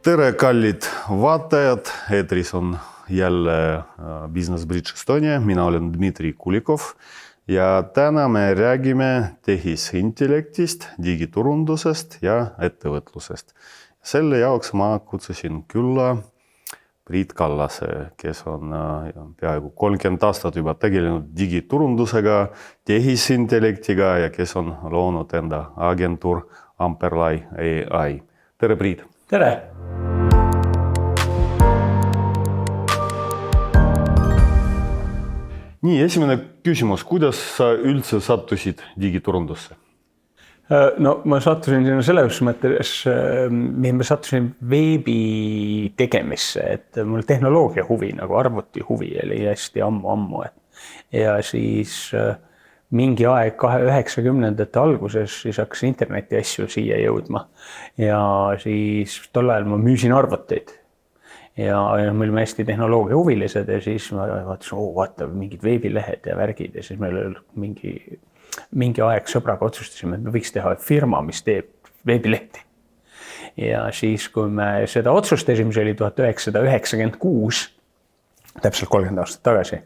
Tere, kallid vaatajad, eetris on jälle Business Bridge Estonia, mina olen Dmitri Kulikov ja täna me räägime tehisintellektist, digiturundusest ja ettevõtlusest. Selle jaoks ma kutsusin külla Priit Kallase, kes on peaaegu 30 aastat juba tegelenud digiturundusega, tehisintellektiga ja kes on loonud enda agentuur Amperlai AI. Tere, Priit! Tere! Nii, esimene küsimus, kuidas sa üldse sattusid digiturundusse? No ma sattusin sinna selles mõttes, ma sattusin veebi tegemisse, et mul tehnoloogia huvi, nagu arvuti huvi oli hästi ammu. Ja siis mingi aeg 90ndate alguses siis hakkas interneti asju siia jõudma ja siis tol ajal ma müüsin arvuteid. Ja me olime hästi tehnoloogia huvilised ja siis ma vaatasin, vaata mingid veebilehed ja värgid ja siis meil oli mingi aeg sõbraga otsustasime, et me võiks teha firma, mis teeb veebilehti. Ja siis, kui me seda otsustasime, see oli 1996, täpselt 30 aastat tagasi,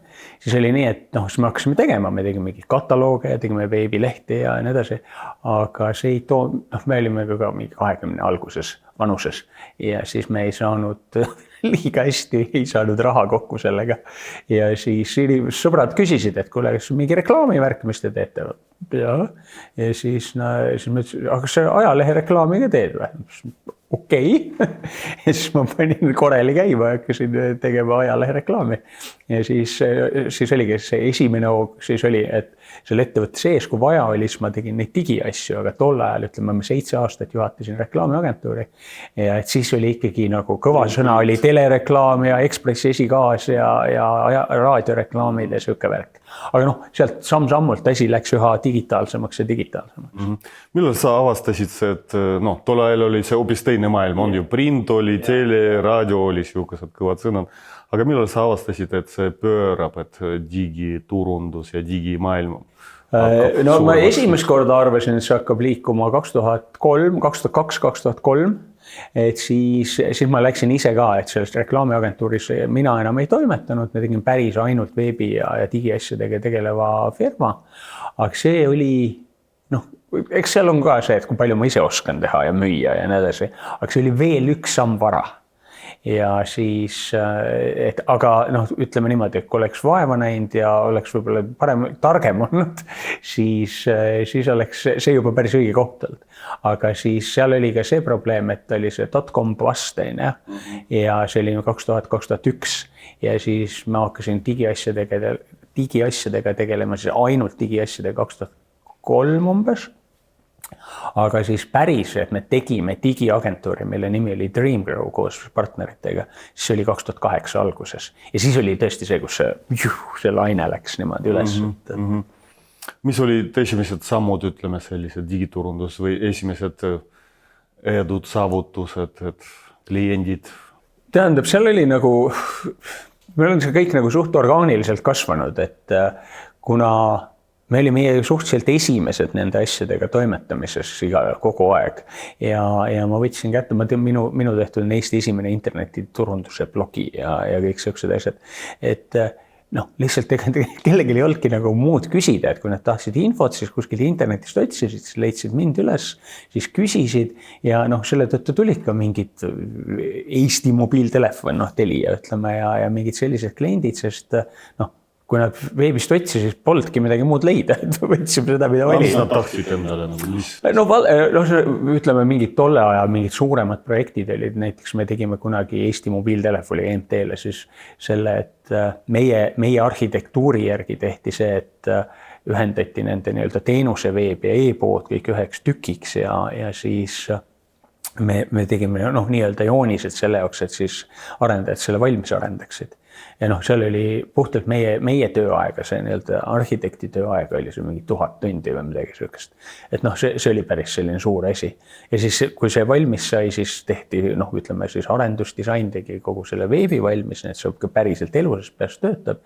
siis oli nii, et siis me hakkasime tegema, me tegime mingi katalooge ja tegime veebilehti ja nii edasi, aga see ei too, me olime ka mingi 20 alguses vanuses ja siis me ei saanud liiga hästi, ei saanud raha kokku sellega. Ja siis sõbrad küsisid, et kuule, kas mingi reklaamivärk, mis te teete? Ja siis me ütlesin, aga kas see ajalehe reklaami ka teed või? Okei. Ja siis ma panin koreli käima ja hakkasin tegema ajalehe reklaami. Ja siis oligi see esimene hoog, siis oli, et selle ettevõtte sees, kui vaja oli, siis ma tegin neid digiasju, aga tol ajal, ütleme, ma 7 aastat juhatasin reklaamiagentuuri ja et siis oli ikkagi nagu kõva sõna, oli telereklaam ja Ekspressi esikaas ja raadioreklaamid ja siuke värk. Aga sealt samm-sammult asi läks üha digitaalsemaks ja digitaalsemaks. Millal sa avastasid see, et tol ajal oli see hoopis teine maailm, on ju print oli, tele, raadio oli siukesed kõvad sõnad, aga millal sa avastasid, et see pöörab, et digiturundus ja digimaailm? No ma esimest korda arvasin, et see hakkab liikuma 2002-2003, et siis ma läksin ise ka, et sellest reklaamiagentuuris mina enam ei toimetanud, me tegin päris ainult veebi ja digiasjadega tegeleva firma, aga see oli, eks seal on ka see, et kui palju ma ise oskan teha ja müüa ja nii edasi, aga see oli veel üks samm vara. Ja siis, aga ütleme niimoodi, et kui oleks vaeva näinud ja oleks võib-olla targem olnud, siis oleks see juba päris õige koht olnud. Aga siis seal oli ka see probleem, et oli see .com bust ja see oli 2000-2001 ja siis ma hakkasin digiasjadega tegelema, siis ainult digiasjadega 2003 umbes. Aga siis päris, et me tegime digiagentuuri, mille nimi oli Dreamgrow koos partneritega, siis see oli 2008 alguses. Ja siis oli tõesti see, kus see laine läks niimoodi üles. Mis olid esimesed sammud, ütleme sellised digiturundus või esimesed edud, saavutused, et kliendid? Tähendab, seal oli nagu, meil on see kõik nagu suht orgaaniliselt kasvanud, et kuna me olime suhteliselt esimesed nende asjadega toimetamises kogu aeg ja ma võtsin kätte, minu tehtud on Eesti esimene internetiturunduse blogi ja kõik sellised asjad, et lihtsalt kellelgi ei olnudki nagu muud küsida, et kui nad tahtsid infot, siis kuskilt internetist otsisid, siis leidsid mind üles, siis küsisid ja selle tõttu tulid ka mingid Eesti mobiiltelefon, Telia ütleme ja mingid sellised kliendid, sest kui nad veebist otsisid, siis polnudki midagi muud leida, et võtsime seda, mida valida. Mis nad tahtsid endale? Ütleme, mingid tolle ajal mingid suuremad projektid olid, näiteks me tegime kunagi Eesti mobiiltelefoni EMT-le siis selle, et meie arhitektuuri järgi tehti see, et ühendati nende teenuse veeb ja e-pood kõik üheks tükiks ja siis me tegime joonised selle jaoks, et siis arendajad selle valmis arendaksid. Ja seal oli puhtalt meie tööaega, see arhitekti tööaega oli see mingi 1000 tundi või midagi sellist. Et see oli päris selline suur asi. Ja siis, kui see valmis sai, siis tehti, ütleme siis arendusdisain tegi kogu selle veebi valmis, et see päriselt eluses peas töötab.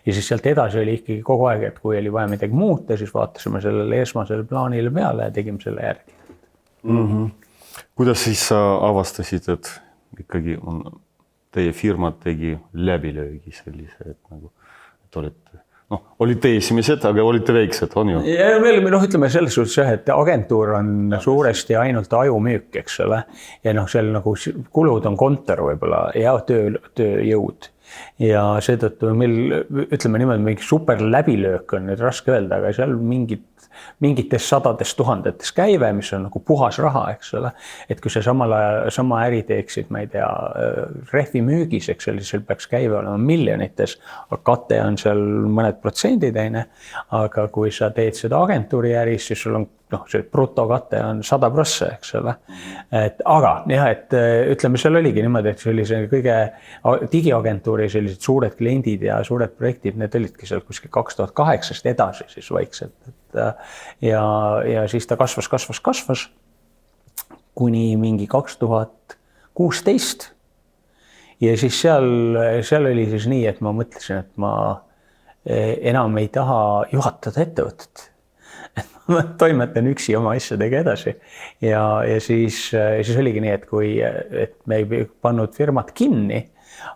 Ja siis sealt edasi oli ikkagi kogu aeg, et kui oli vaja midagi muuta, siis vaatasime sellele esmasele plaanile peale ja tegime selle järgi. Kuidas siis sa avastasid, et ikkagi teie firma tegi läbilöögi sellise, et nagu, et olete, olite esimesed, aga olite väiksed, on ju? Ja me olime, ütleme selles suhtes jah, et agentuur on suuresti ainult ajumüük, eks ole. Ja seal nagu kulud on kontor võib-olla ja tööjõud. Ja seetõttu meil, ütleme niimoodi, mingi super läbilöök on nüüd raske öelda, aga seal mingites sadades tuhandetes käive, mis on nagu puhas raha, eks ole. Et kui sa sama äri teeksid, ma ei tea, rehvi müügis, eks ole, siis peaks käive olema miljonites, aga kate on seal mõned protsendid, aga kui sa teed seda agentuuri äris, siis sul on see brutokate on 100%, eks ole. Aga jah, et ütleme, seal oligi niimoodi, et sellise kõige digiagentuuri sellised suured kliendid ja suured projektid, need olidki seal kuskil 2008 edasi siis vaikselt. Ja siis ta kasvas kuni mingi 2016. Ja siis seal oli siis nii, et ma mõtlesin, et ma enam ei taha juhatada ettevõtet. Et ma toimetan üksi oma asjadega edasi ja siis oligi nii, et me ei pannud firmat kinni,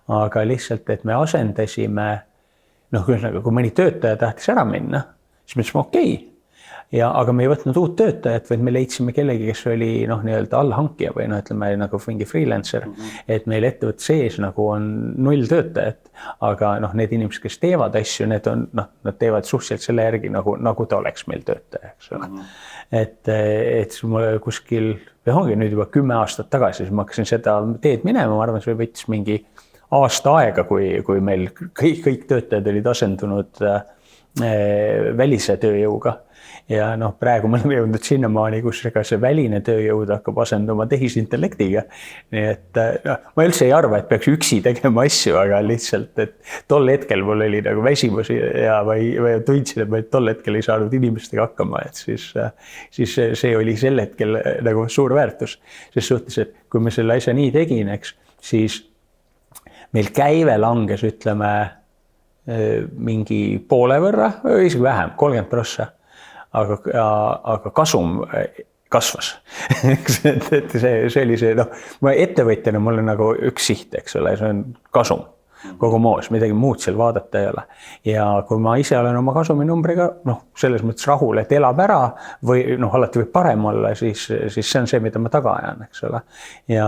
aga lihtsalt, et me asendasime, kui mõni töötaja tahtis ära minna, siis me ütlesime okei. Aga me ei võtnud uut töötajat, vaid me leidsime kellegi, kes oli nii-öelda allhankija või ütleme nagu mingi freelancer, et meil ettevõtte sees nagu on 0 töötajat, aga need inimesed, kes teevad asju, nad teevad suhteliselt selle järgi, nagu ta oleks meil töötaja, eks ole. Et mulle kuskil, ongi nüüd juba 10 aastat tagasi, siis ma hakkasin seda teed minema, ma arvan, see võttis mingi aasta aega, kui meil kõik töötajad olid asendunud välise tööjõuga. Ja praegu me oleme jõudnud sinnamaani, kus see väline tööjõud hakkab asenduma tehisintellektiga. Nii et ma üldse ei arva, et peaks üksi tegema asju, aga lihtsalt, et tol hetkel mul oli nagu väsimus ja või tundsin, et ma tol hetkel ei saanud inimestega hakkama, et siis see oli sel hetkel nagu suur väärtus. Ses suhtes, et kui me selle asja nii tegin, siis meil käive langes, ütleme, mingi poole võrra, isegi vähem, 30%. Aga kasum kasvas. et see oli see, ma ettevõtjana mul on nagu üks siht, eks ole, see on kasum. Kogu moos, midagi muud seal vaadata ei ole. Ja kui ma ise olen oma kasuminumbriga, selles mõttes rahul, et elab ära või alati võib parem olla, siis see on see, mida ma taga ajan, eks ole. Ja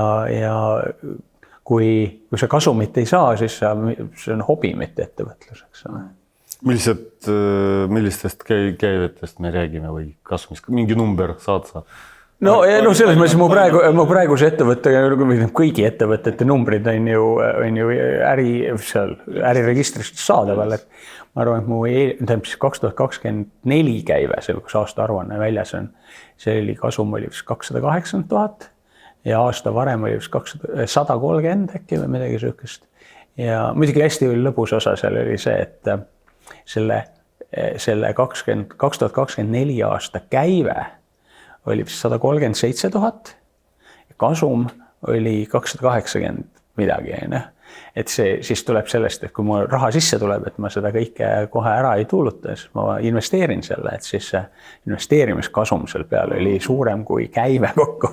kui sa kasumit ei saa, siis see on hobi, mitte ettevõtlus, eks ole. Millistest käivetest me räägime või kasvamist, mingi number saad sa? Selles mõttes mu praeguse ettevõtte, kõigi ettevõtete numbrid on ju äriregistrist saadaval, et ma arvan, et mu 2024 käive, kus aasta aruanne väljas on, see oli kasum oli 280 000 ja aasta varem oli 130 äkki või midagi sükest. Ja muidugi hästi lõbus osa seal oli see, et selle 2024 aasta käive oli 137 000 ja kasum oli 280 midagi. Et see siis tuleb sellest, et kui mul raha sisse tuleb, et ma seda kõike kohe ära ei tuuluta, siis ma investeerin selle, et siis investeerimiskasum seal peal oli suurem kui käive kokku.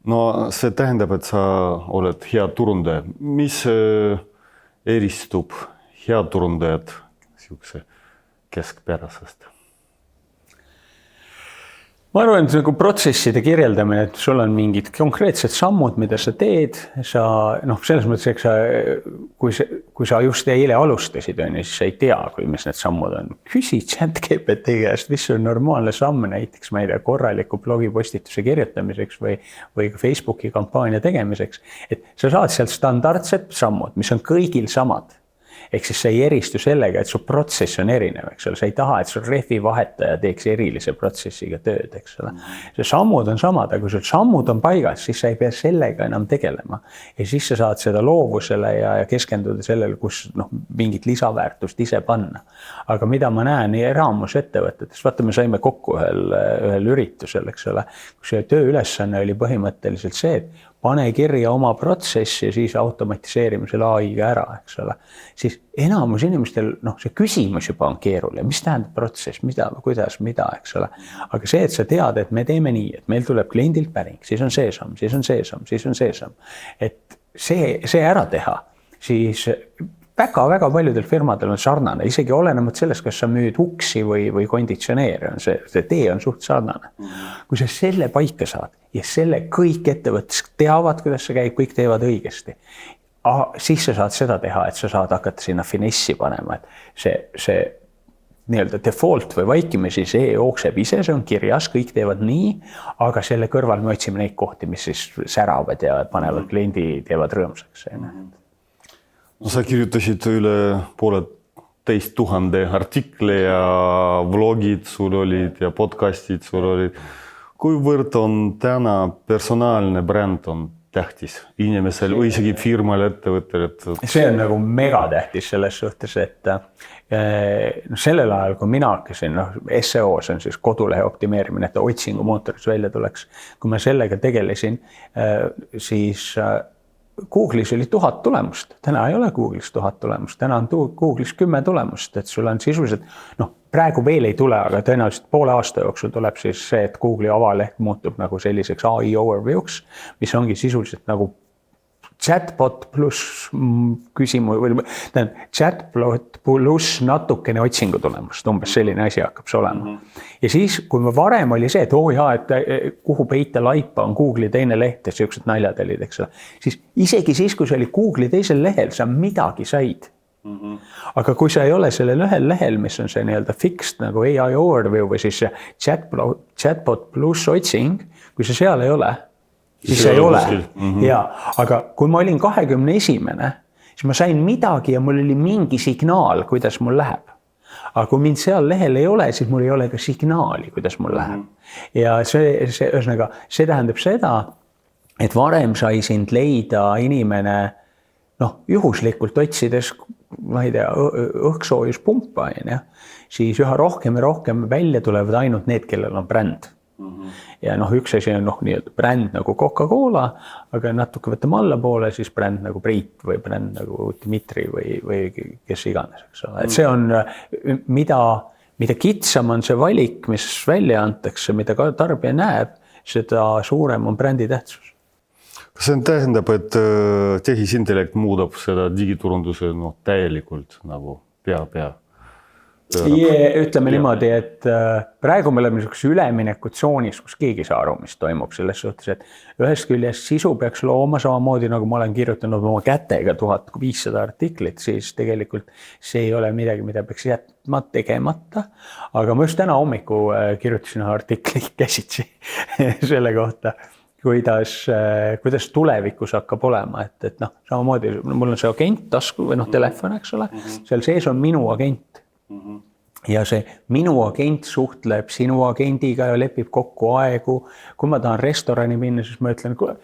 No see tähendab, et sa oled hea turundaja. Mis eristub hea turundajad siukse keskpärasest? Ma arvan, et nagu protsesside kirjeldamine, et sul on mingid konkreetsed sammud, mida sa teed, selles mõttes, eks kui sa just eile alustasid, siis sa ei tea, mis need sammud on. Küsi ChatGPT käest, mis on normaalne samm näiteks, ma ei tea, korraliku blogipostituse kirjutamiseks või Facebooki kampaania tegemiseks. Et sa saad sealt standardsed sammud, mis on kõigil samad. Ehk siis sa ei eristu sellega, et su protsess on erinev, eks ole. Sa ei taha, et su refi vahetaja teeks erilise protsessiga tööd, eks ole. See sammud on samad, aga kui sul sammud on paigas, siis sa ei pea sellega enam tegelema. Ja siis sa saad seda loovusele ja keskenduda sellele, kus mingit lisaväärtust ise panna. Aga mida ma näen eramus ettevõtetes, vaata, me saime kokku ühel üritusel, eks ole, kus tööülesanne oli põhimõtteliselt see, et pane kirja oma protsessi ja siis automatiseerime selle AI-ga ära, eks ole. siis enamus inimestel, see küsimus juba on keeruline, mis tähendab protsess, mida, kuidas, mida, eks ole. Aga see, et sa tead, et me teeme nii, et meil tuleb kliendilt päring, siis on see samm, siis on see samm, siis on see samm. Et see ära teha, siis väga-väga paljudel firmadel on sarnane, isegi olenemata sellest, kas sa müüd uksi või konditsioneeri, see tee on suht sarnane. Kui sa selle paika saad ja selle kõik ettevõttes teavad, kuidas see käib, kõik teevad õigesti, siis sa saad seda teha, et sa saad hakata sinna finessi panema, et see nii-öelda default või vaikimisi, see jookseb ise, see on kirjas, kõik teevad nii, aga selle kõrval me otsime neid kohti, mis siis säravad ja panevad kliendi, teevad rõõmsaks. No sa kirjutasid üle 1500 artikli ja vlogid sul olid ja podcastid sul olid. Kuivõrd on täna personaalne bränd on tähtis inimesel või isegi firmal, ettevõttel? See on nagu mega tähtis selles suhtes, et sellel ajal, kui mina hakkasin, SEO, see on siis kodulehe optimeerimine, et otsingumootoris välja tuleks. Kui ma sellega tegelesin, siis Google'is oli 1000 tulemust, täna ei ole Google'is 1000 tulemust, täna on Google'is 10 tulemust, et sul on sisuliselt, praegu veel ei tule, aga tõenäoliselt poole aasta jooksul tuleb siis see, et Google'i avaleht muutub nagu selliseks AI overview'ks, mis ongi sisuliselt nagu chatbot pluss küsimus või chatbot pluss natukene otsingu tulemust, umbes selline asi hakkab see olema. Ja siis, kui me varem oli see, et et kuhu peita laipa on Google'i teine leht ja sellised naljad olid, eks ole, siis isegi siis, kui see oli Google'i teisel lehel, sa midagi said. Aga kui sa ei ole sellel ühel lehel, mis on see nii-öelda fixed nagu AI overview või siis chatbot pluss otsing, kui sa seal ei ole, siis ei ole. Ja, aga kui ma olin 21, siis ma sain midagi ja mul oli mingi signaal, kuidas mul läheb. Aga kui mind seal lehel ei ole, siis mul ei ole ka signaali, kuidas mul läheb. Ja see tähendab seda, et varem sai sind leida inimene juhuslikult otsides, ma ei tea, õhksoojuspumpa, siis üha rohkem ja rohkem välja tulevad ainult need, kellel on bränd. Ja üks asi on nii-öelda bränd nagu Coca-Cola, aga natuke võtame alla poole, siis bränd nagu Priit või bränd nagu Dmitri või kes iganes. Et see on, mida kitsam on see valik, mis välja antakse, mida ka tarbija näeb, seda suurem on brändi tähtsus. Kas see tähendab, et tehisintellekt muudab seda digiturunduse täielikult nagu pea? Ütleme niimoodi, et praegu me oleme üleminekutsoonis, kus keegi saa aru, mis toimub selles suhtes, et ühest küljest sisu peaks looma samamoodi, nagu ma olen kirjutanud oma kätega 1500 artiklit, siis tegelikult see ei ole midagi, mida peaks jätma tegemata. Aga ma just täna hommiku kirjutasin artikli käsitsi selle kohta, kuidas tulevikus hakkab olema, et samamoodi mul on see agent tasku või telefon, eks ole, seal sees on minu agent. Ja see minu agent suhtleb sinu agendiga ja lepib kokku aegu. Kui ma tahan restorani minna, siis ma ütlen, kuule,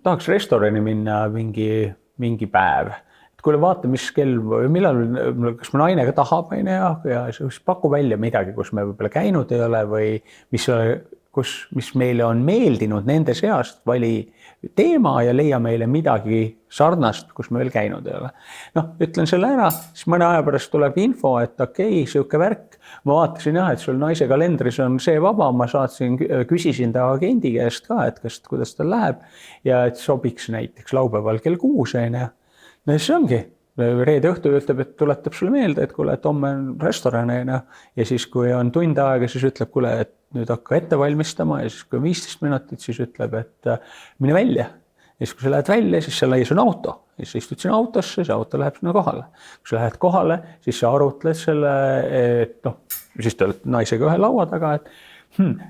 tahaks restorani minna mingi päev. Kuule, vaata, mis kell või millal, kas mu naine ka tahab, ja siis paku välja midagi, kus me võib-olla käinud ei ole või mis meile on meeldinud nende seast, vali teema ja leia meile midagi sarnast, kus me veel käinud ei ole. Ütlen selle ära, siis mõne aja pärast tuleb info, et okei, siuke värk. Ma vaatasin et sul naise kalendris on see vaba, ma küsisin ta agendi käest ka, et kuidas ta läheb ja et sobiks näiteks laupäeval kell 6. Ja siis ongi. Reede õhtu ütleb, et tuletab sulle meelde, et kuule, et homme on restoran ja siis kui on tund aega, siis ütleb, kuule, et nüüd hakka ette valmistama ja siis kui 15 minutit, siis ütleb, et mine välja. Ja siis kui sa lähed välja, siis seal laias on auto. Ja siis istud sinna autosse, see auto läheb sinna kohale. Kui sa lähed kohale, siis sa arutled selle, et siis te olete naisega ühe laua taga,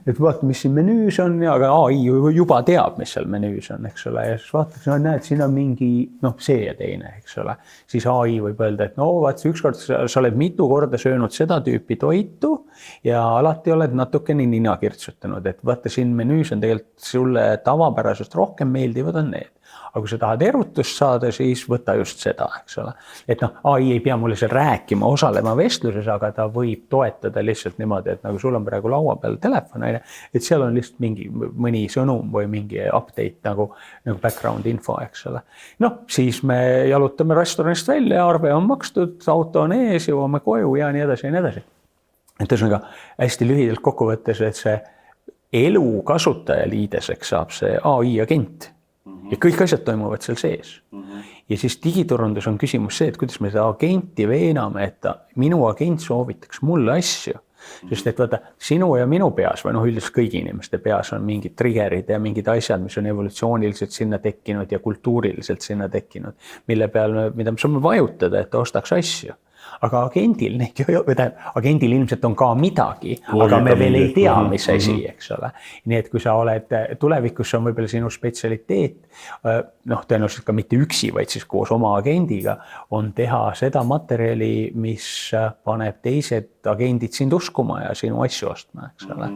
et vaata, mis siin menüüs on, aga AI juba teab, mis seal menüüs on, eks ole, ja siis vaatad, näed, siin on mingi, see ja teine, eks ole. Siis AI võib öelda, et vaat, ükskord sa oled mitu korda söönud seda tüüpi toitu ja alati oled natukene nina kirtsutanud, et vaata, siin menüüs on tegelikult sulle tavapärasest rohkem meeldivad on need. aga kui sa tahad erutust saada, siis võta just seda, eks ole. Et noh, AI ei pea mulle seal rääkima, osalema vestluses, aga ta võib toetada lihtsalt niimoodi, et nagu sul on praegu laua peal telefon, et seal on lihtsalt mõni sõnum või mingi update nagu background info, eks ole. Noh, siis me jalutame restoranist välja, arve on makstud, auto on ees, jõuame koju ja nii edasi ja nii edasi. Et ühesõnaga hästi lühidalt kokkuvõttes, et see elu kasutajaliideseks saab see AI agent ja kõik asjad toimuvad seal sees. Ja siis digiturundus on küsimus see, et kuidas me seda agenti veename, et minu agent soovitaks mulle asju. Sest et vaata, sinu ja minu peas või üldiselt kõigi inimeste peas on mingid triggerid ja mingid asjad, mis on evolutsiooniliselt sinna tekkinud ja kultuuriliselt sinna tekkinud, mida me saame vajutada, et ta ostaks asju. Aga agendil ilmselt on ka midagi, aga me veel ei tea, mis asi, eks ole. Nii et kui sa oled tulevikus, on võib-olla sinu spetsialiteet, tõenäoliselt ka mitte üksi, vaid siis koos oma agendiga, on teha seda materjali, mis paneb teised agendid sind uskuma ja sinu asju ostma, eks ole.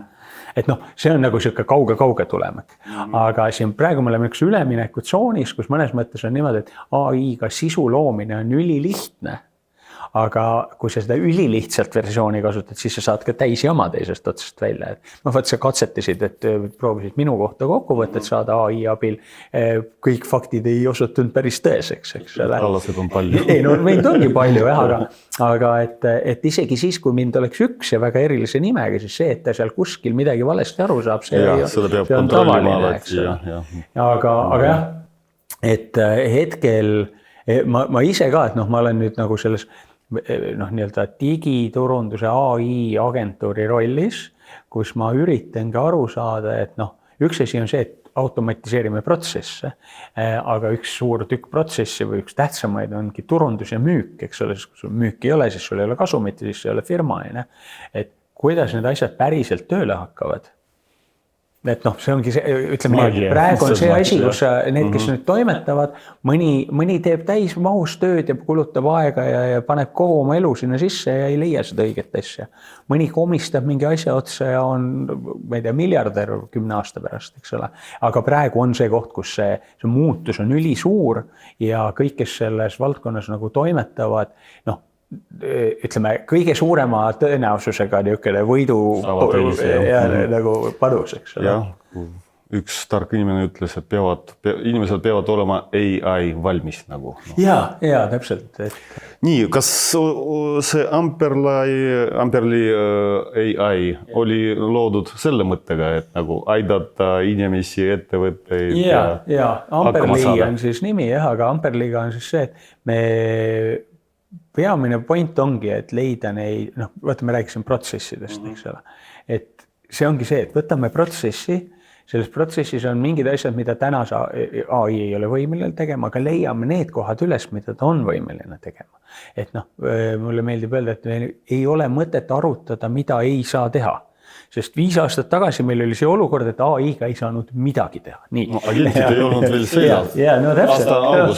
Et see on nagu siuke kauge tulemek. Aga siin praegu me oleme üks üleminekutsoonis, kus mõnes mõttes on niimoodi, et AI-ga sisu loomine on ülilihtne. Aga kui sa seda ülilihtsalt versiooni kasutad, siis sa saad ka täisjama teisest otsast välja. Vaat sa katsetasid, et proovisid minu kohta kokkuvõtet saada AI abil. Kõik faktid ei osutunud päris tõeseks, eks ole. Alased on palju. Ei, meid ongi palju, aga et isegi siis, kui mind oleks üks ja väga erilise nimega, siis see, et ta seal kuskil midagi valesti aru saab, see on tavaline, eks ole. Aga jah, et hetkel ma ise ka, et ma olen nüüd nagu selles nii-öelda digiturunduse AI agentuuri rollis, kus ma üritangi aru saada, et üks asi on see, et automatiseerime protsesse, aga üks suur tükk protsessi või üks tähtsamaid ongi turundus ja müük, eks ole, kui sul müük ei ole, siis sul ei ole kasumit, siis ei ole firma, et kuidas need asjad päriselt tööle hakkavad. Et see ongi see, ütleme, praegu on see asi, kus need, kes nüüd toimetavad, mõni teeb täismahus tööd ja kulutab aega ja paneb kogu oma elu sinna sisse ja ei leia seda õiget asja. Mõni komistab mingi asja otsa ja on, ma ei tea, miljardär 10 aasta pärast, eks ole. Aga praegu on see koht, kus see muutus on ülisuur ja kõik, kes selles valdkonnas nagu toimetavad, ütleme, kõige suurema tõenäosusega niisugune võidu nagu padus, eks ole. Jah, üks tark inimene ütles, et inimesed peavad olema AI valmis nagu. Ja, täpselt. Nii, kas see Amperli AI oli loodud selle mõttega, et nagu aidata inimesi, ettevõtteid? Ja, Amperli on siis nimi, aga Amperliga on siis see, et me peamine point ongi, et leida neid, vaata, me rääkisime protsessidest, eks ole. Et see ongi see, et võtame protsessi, selles protsessis on mingid asjad, mida täna AI ei ole võimeline tegema, aga leiame need kohad üles, mida ta on võimeline tegema. Et mulle meeldib öelda, et ei ole mõtet arutada, mida ei saa teha. Sest 5 aastat tagasi meil oli see olukord, et AI-ga ei saanud midagi teha. Nii. Agentid ei olnud veel sõjad.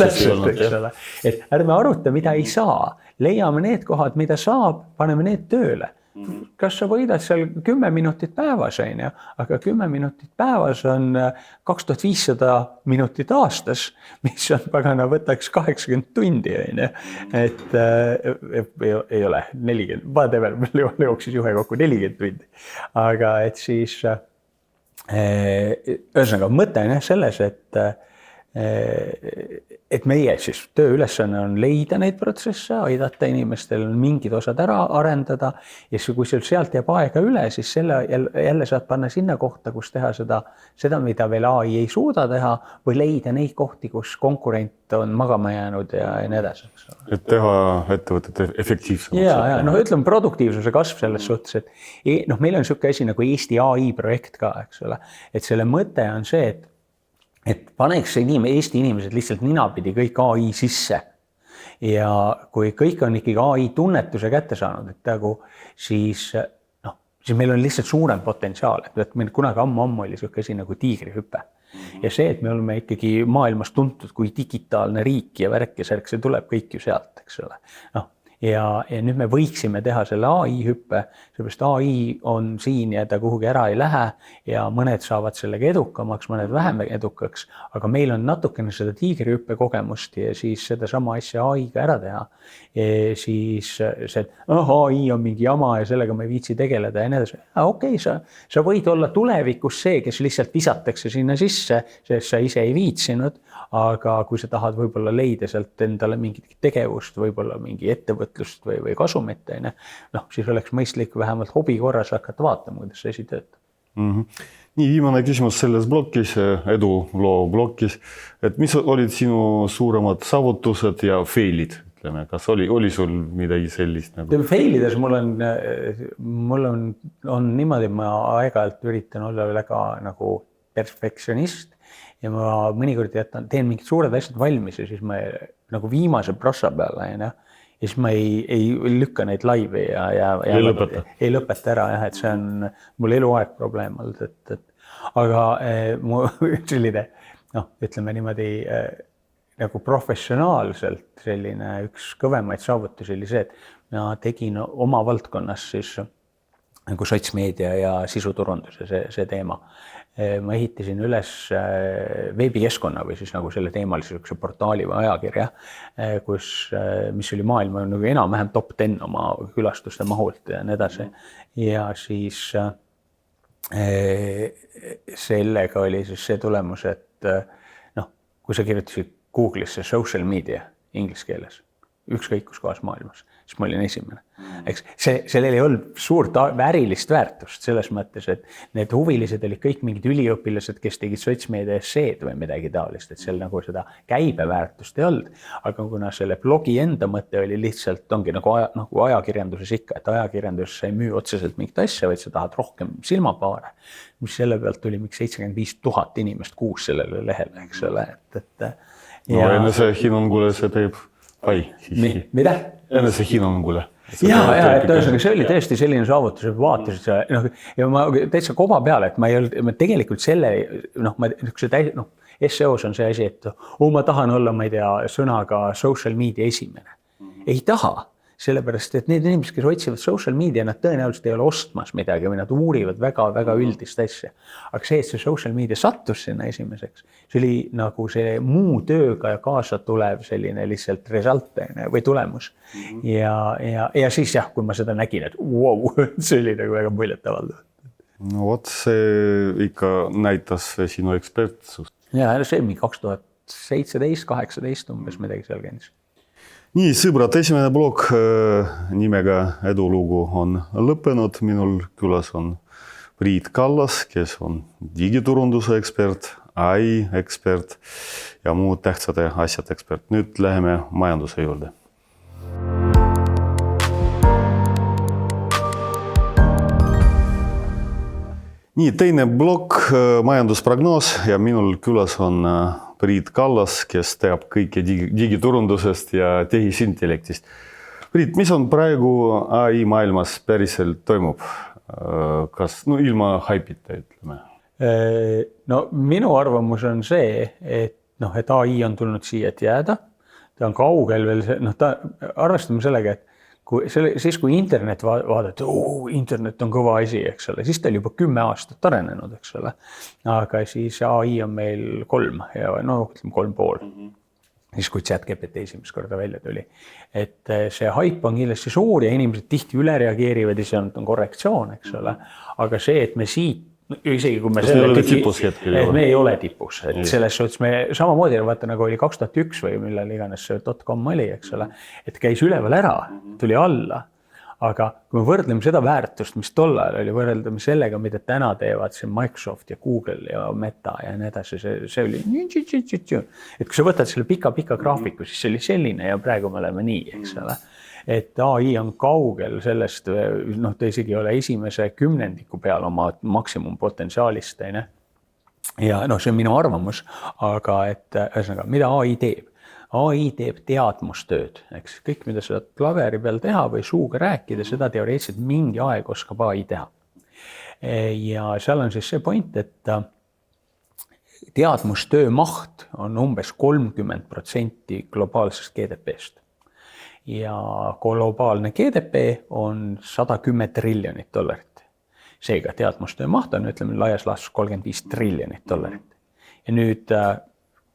Täpselt. Et ärme aruta, mida ei saa. Leiame need kohad, mida saab, paneme need tööle. Kas sa võidad seal 10 minutit päevas, aga 10 minutit päevas on 2500 minutit aastas, mis on pagana võtaks 80 tundi. Et ei ole 40, whatever, meil jooksis juhe kokku 40 tundi. Aga et siis, ühesõnaga, mõte on selles, et meie siis tööülesanne on leida neid protsesse, aidata inimestel mingid osad ära arendada ja kui sealt jääb aega üle, siis selle jälle saad panna sinna kohta, kus teha seda, mida veel AI ei suuda teha või leida neid kohti, kus konkurent on magama jäänud ja nii edasi. Et teha ettevõtet efektiivsemaks. Ja, ütleme produktiivsuse kasv selles suhtes, et meil on selline asi nagu Eesti AI projekt ka, eks ole, et selle mõte on see, et paneks Eesti inimesed lihtsalt ninapidi kõik AI sisse ja kui kõik on ikkagi AI tunnetuse kätte saanud, siis meil on lihtsalt suurem potentsiaal, et meil kunagi ammu oli selline asi nagu tiigrihüpe ja see, et me oleme ikkagi maailmas tuntud kui digitaalne riik ja värk ja särk, see tuleb kõik ju sealt, eks ole. ja nüüd me võiksime teha selle AI hüppe, seepärast AI on siin ja ta kuhugi ära ei lähe ja mõned saavad sellega edukamaks, mõned vähem edukaks, aga meil on natukene seda tiigrihüppe kogemust ja siis seda sama asja AI-ga ära teha. Ja siis see, AI on mingi jama ja sellega ma ei viitsi tegeleda ja nii edasi. Okei, sa võid olla tulevikus see, kes lihtsalt visatakse sinna sisse, sest sa ise ei viitsinud, aga kui sa tahad võib-olla leida sealt endale mingit tegevust, võib-olla mingi ettevõtlust või kasumit, siis oleks mõistlik vähemalt hobi korras hakata vaatama, kuidas see asi töötab. Nii, viimane küsimus selles blokis, eduloo blokis, et mis olid sinu suuremad saavutused ja failid? Kas oli sul midagi sellist? Failides mul on niimoodi, ma aeg-ajalt üritan olla väga nagu perfektsionist ja ma mõnikord teen mingid suured asjad valmis ja siis ma nagu viimase prossa peale ja siis ma ei lükka neid laivi ja ei lõpeta ära, et see on mul eluaeg probleem olnud. Aga mu selline, ütleme niimoodi nagu professionaalselt selline üks kõvemaid saavutusi oli see, et ma tegin oma valdkonnas siis nagu sotsmeedia ja sisuturunduse see teema. Ma ehitasin üles veebikeskkonna või siis nagu selle teemalise portaali või ajakirja, mis oli maailma nagu enam-vähem top 10 oma külastuste mahult ja nii edasi. Ja siis sellega oli siis see tulemus, et kui sa kirjutasid Google'isse social media inglise keeles, ükskõik kus kohas maailmas, siis ma olin esimene. Eks sellel ei olnud suurt ärilist väärtust selles mõttes, et need huvilised olid kõik mingid üliõpilased, kes tegid sotsmeedia esseed või midagi taolist, et seal nagu seda käibeväärtust ei olnud. Aga kuna selle blogi enda mõte oli lihtsalt, ongi nagu ajakirjanduses ikka, et ajakirjanduses ei müü otseselt mingit asja, vaid sa tahad rohkem silmapaare, mis selle pealt tuli mingi 75 000 inimest kuus sellele lehele, eks ole. Enese hinnangule see teeb Mida? Enese hinnangule. Et see oli tõesti selline saavutus, et vaatasid ja ma täitsa koba peale, et ma tegelikult selle, SEO-s on see asi, et ma tahan olla, ma ei tea, sõnaga social media esimene. Ei taha. Sellepärast, et need inimesed, kes otsivad social media, nad tõenäoliselt ei ole ostmas midagi või nad uurivad väga üldist asja. Aga see, et see social media sattus sinna esimeseks, see oli nagu see muu tööga ja kaasa tulev selline lihtsalt result või tulemus. Ja siis kui ma seda nägin, et see oli nagu väga muljetavaldav. No vot, see ikka näitas sinu ekspertsust. Ja see oli 2017-18 umbes midagi seal käinis. Nii, sõbrad, esimene blok nimega Edulugu on lõppenud. Minul külas on Priit Kallas, kes on digiturunduse ekspert, AI ekspert ja muud tähtsate asjad ekspert. Nüüd läheme majanduse juurde. Nii, teine blok, majandusprognoos ja minul külas on Priit Kallas, kes teab kõike digiturundusest ja tehisintellektist. Priit, mis on praegu AI maailmas päriselt toimub? Kas ilma haipita, ütleme? No minu arvamus on see, et AI on tulnud siia, et jääda. Ta on kaugel veel, arvestame sellega, et siis kui internet vaadati, internet on kõva asi, eks ole, siis ta oli juba 10 aastat arenenud, eks ole. Aga siis AI on meil 3 ja 3,5. Siis kui ChatGPT esimest korda välja tuli. Et see hype on kindlasti suur ja inimesed tihti üle reageerivad ja see on korrektsioon, eks ole. Aga see, et me siit isegi kui me ei ole tipus, et selles suhtes me samamoodi vaata nagu oli 2001 või millal iganes see .com oli, eks ole, et käis üleval ära, tuli alla, aga kui me võrdleme seda väärtust, mis tollal oli, võrdleme sellega, mida täna teevad siin Microsoft ja Google ja Meta ja nii edasi, see oli et kui sa võtad selle pika graafiku, siis see oli selline ja praegu me oleme nii, eks ole. Et AI on kaugel sellest, ta isegi ei ole esimese 10 peal oma maksimumpotentsiaalist. Ja see on minu arvamus, aga et ühesõnaga, mida AI teeb? AI teeb teadmustööd, eks kõik, mida sa klaveri peal teha või suuga rääkida, seda teoreetiliselt mingi aeg oskab AI teha. Ja seal on siis see point, et teadmustöö maht on umbes 30% globaalsest GDP-st. ja globaalne GDP on $110 triljonit. Seega teadmustöö maht on, ütleme, laias laastus $35 triljonit. Ja nüüd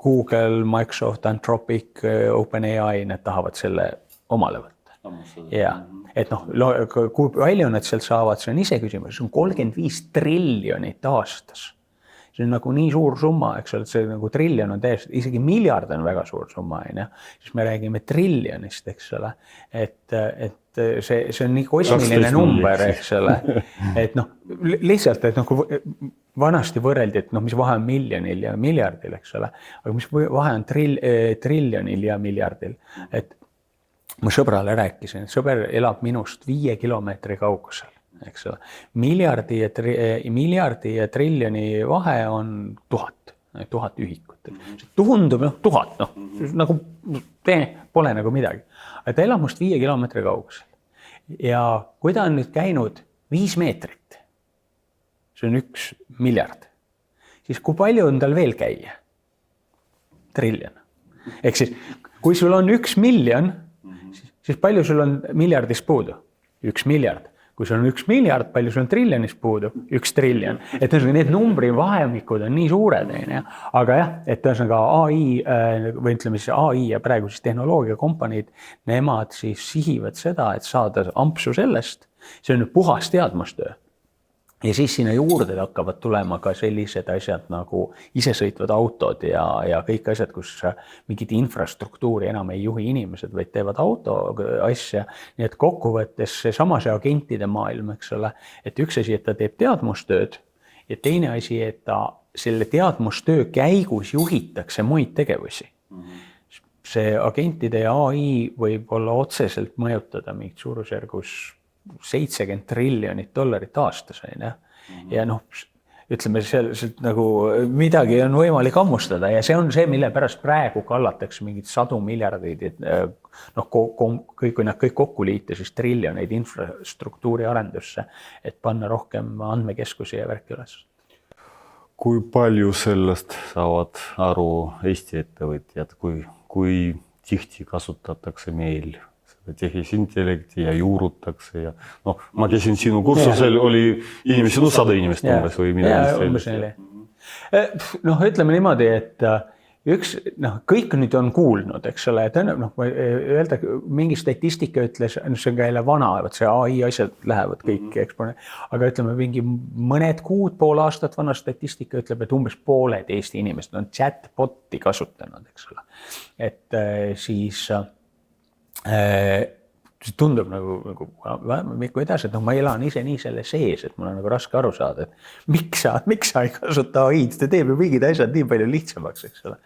Google, Microsoft, Anthropic, OpenAI, need tahavad selle omale võtta. Ja, et noh, kui palju nad sealt saavad, see on ise küsimus, see on $35 triljonit aastas. See on nagu nii suur summa, eks ole, et see nagu triljon on täiesti, isegi miljard on väga suur summa, siis me räägime triljonist, eks ole, et see on nii kosmiline number, eks ole, et noh, lihtsalt, et noh, kui vanasti võrreldi, et noh, mis vahe on miljonil ja miljardil, eks ole, aga mis vahe on triljonil ja miljardil, et ma sõbrale rääkisin, et sõber elab minust 5 kilomeetri kaugusel. Eks ole. Miljardi ja triljoni vahe on 1000 ühikut. See tundub 1000, nagu pole nagu midagi. Aga ta elab must 5 kilomeetri kaugusel. Ja kui ta on nüüd käinud 5 meetrit, see on 1 miljard, siis kui palju on tal veel käia? Triljon. Ehk siis, kui sul on 1 miljon, siis palju sul on miljardist puudu? 1 miljard. Kui sul on 1 miljard, palju sul on triljonis puudu? 1 triljon. Et need numbri vahemikud on nii suured. Aga jah, et AI või ütleme siis AI ja praegu siis tehnoloogiakompaniid, nemad siis sihivad seda, et saada ampsu sellest. See on nüüd puhas teadmustöö. Ja siis sinna juurde hakkavad tulema ka sellised asjad nagu isesõitvad autod ja kõik asjad, kus mingit infrastruktuuri enam ei juhi inimesed, vaid teevad auto asja. Nii et kokkuvõttes see agentide maailm, eks ole, et üks asi, et ta teeb teadmustööd ja teine asi, et ta selle teadmustöö käigus juhitakse muid tegevusi. See agentide ja AI võib olla otseselt mõjutada mingit suurusjärgus $70 triljonit aastas. Ja noh, ütleme, sealt nagu midagi on võimalik ammustada ja see on see, mille pärast praegu kallatakse mingid 100 miljardeid, et noh, kui nad kõik kokku liita, siis triljoneid infrastruktuuri arendusse, et panna rohkem andmekeskusi ja värki üles. Kui palju sellest saavad aru Eesti ettevõtjad, kui tihti kasutatakse meil tehisintellekti ja juurutakse ja noh, ma käisin sinu kursusel, oli inimesi, 100 inimest umbes või midagi sellist. Noh, ütleme niimoodi, et kõik nüüd on kuulnud, eks ole, et öelda mingi statistika ütles, see on ka jälle vana, et see AI asjad lähevad kõik aga ütleme mingi mõned kuud, pool aastat vana statistika ütleb, et umbes pooled Eesti inimesed on chatboti kasutanud, eks ole. Et siis see tundub nagu kuidas, et ma elan ise nii selle sees, et mul on nagu raske aru saada, et miks sa ei kasuta AI-d, see teeb ju mingid asjad nii palju lihtsamaks, eks ole.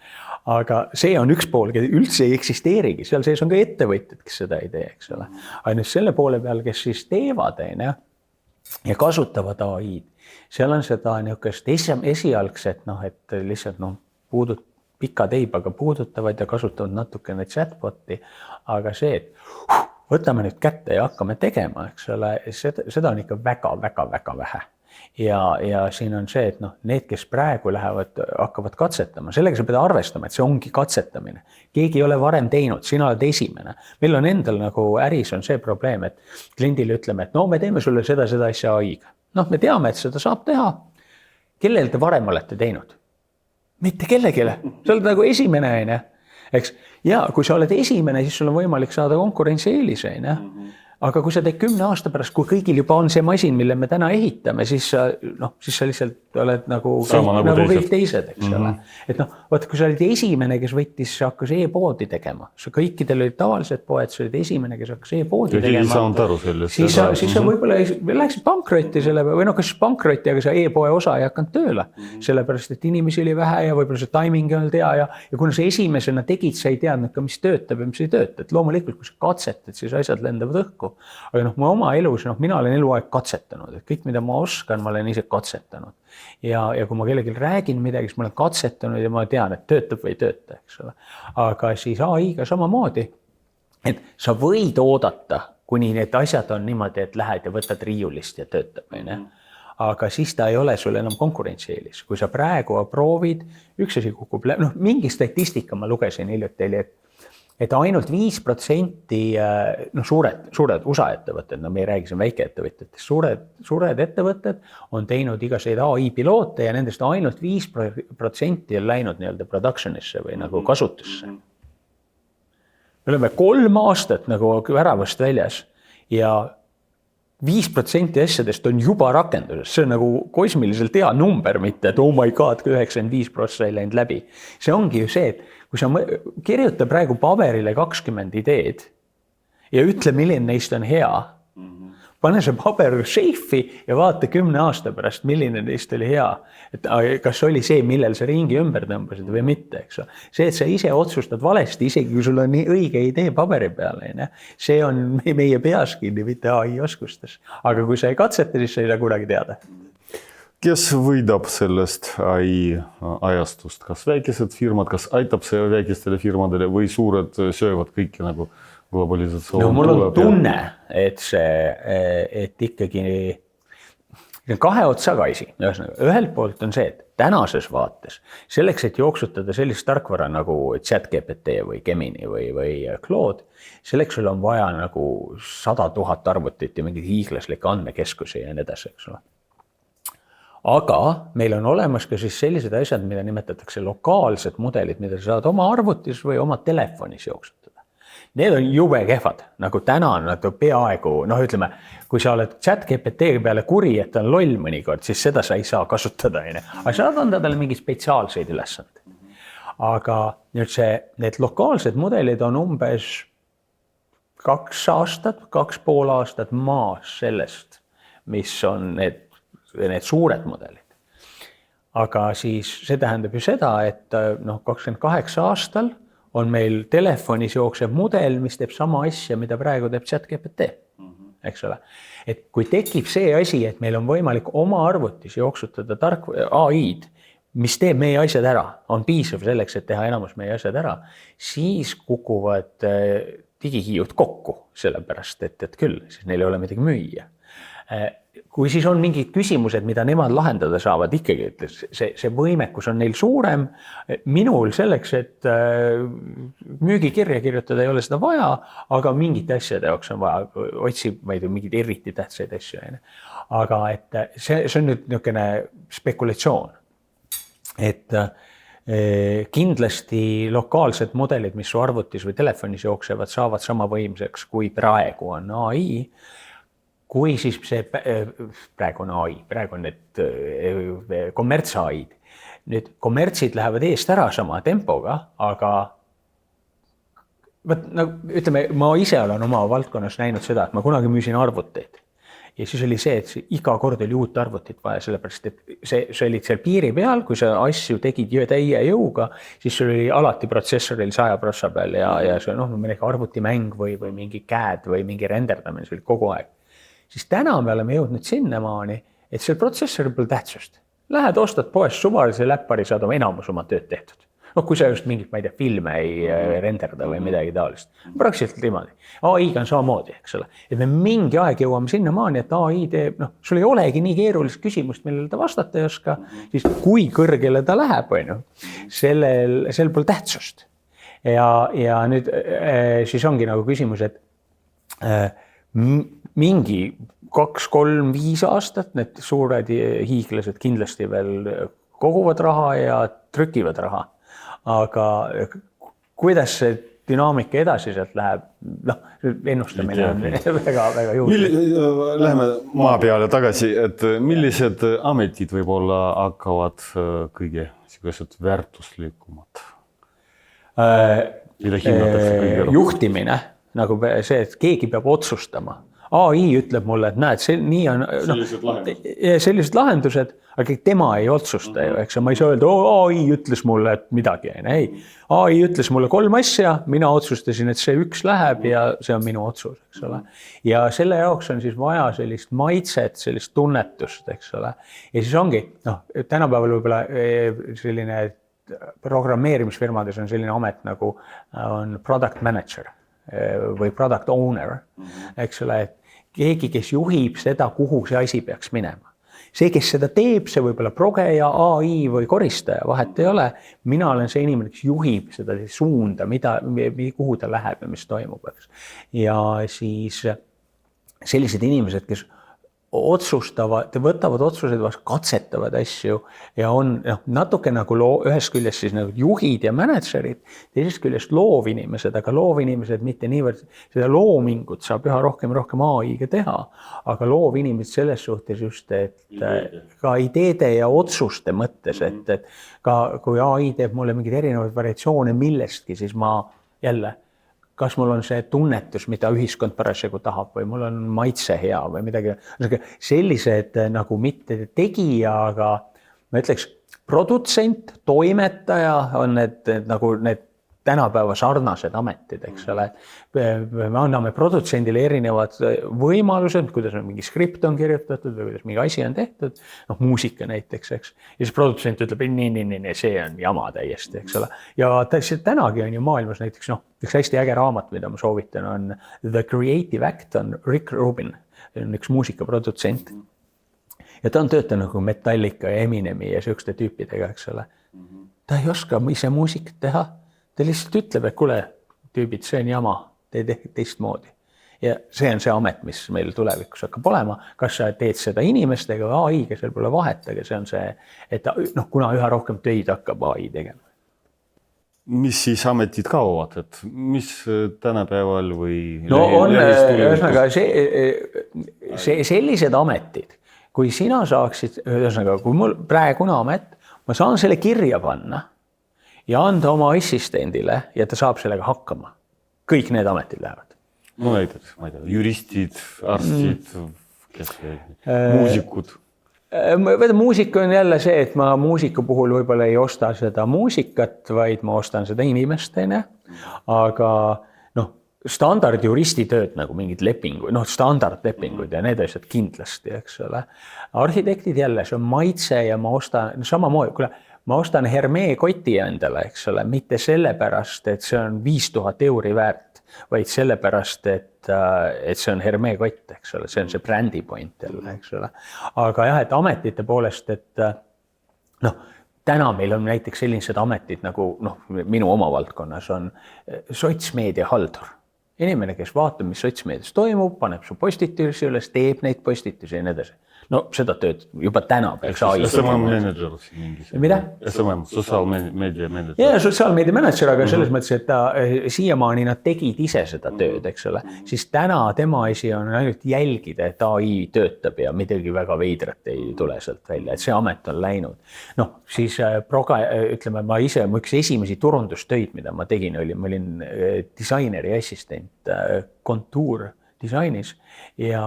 Aga see on üks pool, kes üldse ei eksisteerigi, seal sees on ka ettevõtjad, kes seda ei tee, eks ole. Aga nüüd selle poole peal, kes siis teevad ja kasutavad AI-d, seal on seda niisugust esialgset, et lihtsalt pika teibaga puudutavad ja kasutavad natukene chatboti, aga see, et võtame nüüd kätte ja hakkame tegema, eks ole, seda on ikka väga vähe. Ja siin on see, et need, kes praegu hakkavad katsetama, sellega sa pead arvestama, et see ongi katsetamine. Keegi ei ole varem teinud, sina oled esimene. Meil on endal nagu äris on see probleem, et kliendile ütleme, et me teeme sulle seda asja AI-ga. Me teame, et seda saab teha. Kellel te varem olete teinud? Mitte kellegile. Sa oled nagu esimene, eks? Ja kui sa oled esimene, siis sul on võimalik saada konkurentsieelise, Aga kui sa teed 10 aasta pärast, kui kõigil juba on see masin, mille me täna ehitame, siis sa lihtsalt oled nagu kõik teised, eks ole. Et vaata, kui sa olid esimene, kes hakkas e-poodi tegema, kõikidel olid tavalised poed, sa olid esimene, kes hakkas e-poodi tegema, siis sa võib-olla läheksid pankrotti või kas pankrotti, aga see e-poe osa ei hakanud tööle, sellepärast, et inimesi oli vähe ja võib-olla see timing ei olnud hea ja kuna sa esimesena tegid, sa ei teadnud ka, mis töötab ja mis ei tööta. Et loomulikult, kui sa katsetad, siis asjad lendavad õhku. Aga ma oma elus, mina olen eluaeg katsetanud, et kõik, mida ma oskan, ma olen ise katsetanud. Ja kui ma kellelgi räägin midagi, siis ma olen katsetanud ja ma tean, et töötab või ei tööta, eks ole. Aga siis AI-ga samamoodi, et sa võid oodata, kuni need asjad on niimoodi, et lähed ja võtad riiulist ja töötab, aga siis ta ei ole sul enam konkurentsieelis. Kui sa praegu proovid, üks asi kukub, mingi statistika ma lugesin hiljuti, et et ainult 5% no suured USA ettevõtted, no me ei räägi siin väikeettevõtjatest, suured ettevõtted on teinud igasuguseid AI piloote ja nendest ainult 5% on läinud nii-öelda production'isse või nagu kasutusse. Me oleme 3 aastat nagu väravast väljas ja 5% asjadest on juba rakenduses. See on nagu kosmiliselt hea number, mitte et oh my god, 95% ei läinud läbi. See ongi ju see, et kui sa kirjuta praegu paberile 20 ideed ja ütle, milline neist on hea, pane see paber seifi ja vaata 10 aasta pärast, milline neist oli hea. Et kas oli see, millel sa ringi ümber tõmbasid või mitte, eks. See, et sa ise otsustad valesti, isegi kui sul on nii õige idee paberi peale, see on meie peas kinni, mitte AI oskustes. Aga kui sa ei katseta, siis sa ei saa kunagi teada. Kes võidab sellest AI ajastust? Kas väikesed firmad, kas aitab see väikestele firmadele või suured söövad kõiki nagu globalisatsioon? No mul on tunne, et ikkagi kahe otsaga asi. Ühelt poolt on see, et tänases vaates selleks, et jooksutada sellist tarkvara nagu ChatGPT või Gemini või Claude, selleks sul on vaja nagu 100 000 arvutit ja mingid hiiglaslikke andmekeskusi ja nii edasi, eks ole. Aga meil on olemas ka siis sellised asjad, mida nimetatakse lokaalsed mudelid, mida sa saad oma arvutis või oma telefonis jooksutada. Need on jube kehvad, nagu täna on nad peaaegu, ütleme, kui sa oled ChatGPT peale kuri, et ta on loll mõnikord, siis seda sa ei saa kasutada. Aga saad anda talle mingi spetsiaalseid ülesande. Aga nüüd need lokaalsed mudelid on umbes 2 aastat, 2,5 aastat maas sellest, mis on need suured mudelid. Aga siis see tähendab ju seda, et 28 aastal on meil telefonis jooksev mudel, mis teeb sama asja, mida praegu teeb ChatGPT, eks ole. Et kui tekib see asi, et meil on võimalik oma arvutis jooksutada AI-d, mis teeb meie asjad ära, on piisav selleks, et teha enamus meie asjad ära, siis kukuvad digihiiud kokku, sellepärast, et küll, siis neil ei ole midagi müüa. Kui siis on mingid küsimused, mida nemad lahendada saavad, ikkagi ütles, see võimekus on neil suurem. Minul selleks, et müügikirja kirjutada ei ole seda vaja, aga mingite asjade jaoks on vaja, otsib mingid eriti tähtsaid asju. Aga et see on nüüd niisugune spekulatsioon. Et kindlasti lokaalsed mudelid, mis su arvutis või telefonis jooksevad, saavad sama võimsaks, kui praegu on AI. Kui siis see praegu on AI, praegu on need kommerts-AI'd. Nüüd kommertsid lähevad eest ära sama tempoga, aga ütleme, ma ise olen oma valdkonnas näinud seda, et ma kunagi müüsin arvuteid. Ja siis oli see, et iga kord oli uut arvutit vaja, sellepärast, et see oli seal piiri peal, kui sa asju tegid täie jõuga, siis sul oli alati protsessoril 100% peal ja see mingi arvutimäng või mingi CAD või mingi renderdamine, see oli kogu aeg. Siis täna me oleme jõudnud sinnamaani, et see protsessori pole tähtsust. Lähed, ostad poest suvalise läppari, saad enamus oma tööd tehtud. Kui sa just mingit, ma ei tea, filme ei renderda või midagi taolist. Praktiliselt niimoodi. AI-ga on samamoodi, eks ole. Et me mingi aeg jõuame sinnamaani, et AI teeb, sul ei olegi nii keerulist küsimust, millele ta vastata ei oska, siis kui kõrgele ta läheb, sellel pole tähtsust. Ja nüüd siis ongi nagu küsimus, et mingi 2, 3, 5 aastat need suured hiiglased kindlasti veel koguvad raha ja trükivad raha. Aga kuidas see dünaamika edasi sealt läheb, ennustamine on väga juurde. Läheme maa peale tagasi, et millised ametid võib-olla hakkavad kõige väärtuslikumad? Juhtimine, nagu see, et keegi peab otsustama. AI ütleb mulle, et näed, nii on sellised lahendused, aga tema ei otsusta ju, eks ma ei saa öelda, AI ütles mulle, et midagi. Ei, AI ütles mulle 3 asja, mina otsustasin, et see 1 läheb ja see on minu otsus, eks ole. Ja selle jaoks on siis vaja sellist maitset, sellist tunnetust, eks ole. Ja siis ongi, tänapäeval võib-olla selline programmeerimisfirmades on selline amet nagu on product manager või product owner, eks ole, et keegi, kes juhib seda, kuhu see asi peaks minema. see, kes seda teeb, see võib olla progeja, AI või koristaja, vahet ei ole. Mina olen see inimene, kes juhib seda suunda, kuhu ta läheb ja mis toimub. Ja siis sellised inimesed, kes otsustavad, võtavad otsuseid, katsetavad asju ja on natuke nagu ühest küljest siis nagu juhid ja managerid, teisest küljest loovinimesed, aga loovinimesed mitte niivõrd, seda loomingut saab üha rohkem AI-ga teha, aga loovinimesed selles suhtes just, et ka ideede ja otsuste mõttes, et ka kui AI teeb mulle mingeid erinevaid variatsioone millestki, siis ma jälle kas mul on see tunnetus, mida ühiskond parasjagu tahab või mul on maitse hea või midagi. Sellised nagu mitte tegija, aga ma ütleks produtsent, toimetaja on need tänapäeva sarnased ametid, eks ole. Me anname produtsendile erinevad võimalused, kuidas mingi skript on kirjutatud või kuidas mingi asi on tehtud, muusika näiteks, eks. Ja siis produtsent ütleb, nii, see on jama täiesti, eks ole. Ja tänagi on ju maailmas näiteks, üks hästi äge raamat, mida ma soovitan, on The Creative Act, on Rick Rubin, on üks muusikaprodutsent. Ja ta on töötanud nagu Metallica ja Eminemi ja sihukeste tüüpidega, eks ole. Ta ei oska ise muusikat teha. Ta lihtsalt ütleb, et kuule, tüübid, see on jama, tee teistmoodi. Ja see on see amet, mis meil tulevikus hakkab olema. Kas sa teed seda inimestega või AI-ga, seal pole vahet, aga see on see, et kuna üha rohkem töid hakkab AI tegema. Mis siis ametid kaovad, et mis tänapäeval või... No on ühesõnaga sellised ametid, kui sina saaksid, ühesõnaga, kui mul praegune amet, ma saan selle kirja panna ja anda oma assistendile ja ta saab sellega hakkama. Kõik need ametid lähevad. No näiteks, ma ei tea, juristid, arstid, muusikud. Muusika on jälle see, et ma muusika puhul võib-olla ei osta seda muusikat, vaid ma ostan seda inimestena. Aga standardjuristi tööd nagu mingid lepinguid, standardlepinguid ja need asjad kindlasti, eks ole. Arhitektid jälle, see on maitse ja ma ostan samamoodi, ma ostan Hermee koti endale, eks ole, mitte sellepärast, et see on 5000 € väärt, vaid sellepärast, et see on Hermee kott, eks ole, see on see brändi point jälle, eks ole. Aga jah, et ametite poolest, et täna meil on näiteks sellised ametid nagu minu oma valdkonnas on sotsmeedia haldur. Inimene, kes vaatab, mis sotsmeedias toimub, paneb su postitusi üles, teeb neid postitusi ja nii edasi. Seda tööd juba täna peaks AI. SMM manager. Mida? SMM, sotsiaalmeedia manager. Ja, sotsiaalmeedia manager, aga selles mõttes, et ta siiamaani nad tegid ise seda tööd, eks ole. Siis täna tema asi on ainult jälgida, et AI töötab ja midagi väga veidrat ei tule sealt välja, et see amet on läinud. Siis ütleme, ma ise, mu üks esimesi turundustöid, mida ma tegin, ma olin disaineri assistent kontuur disainis ja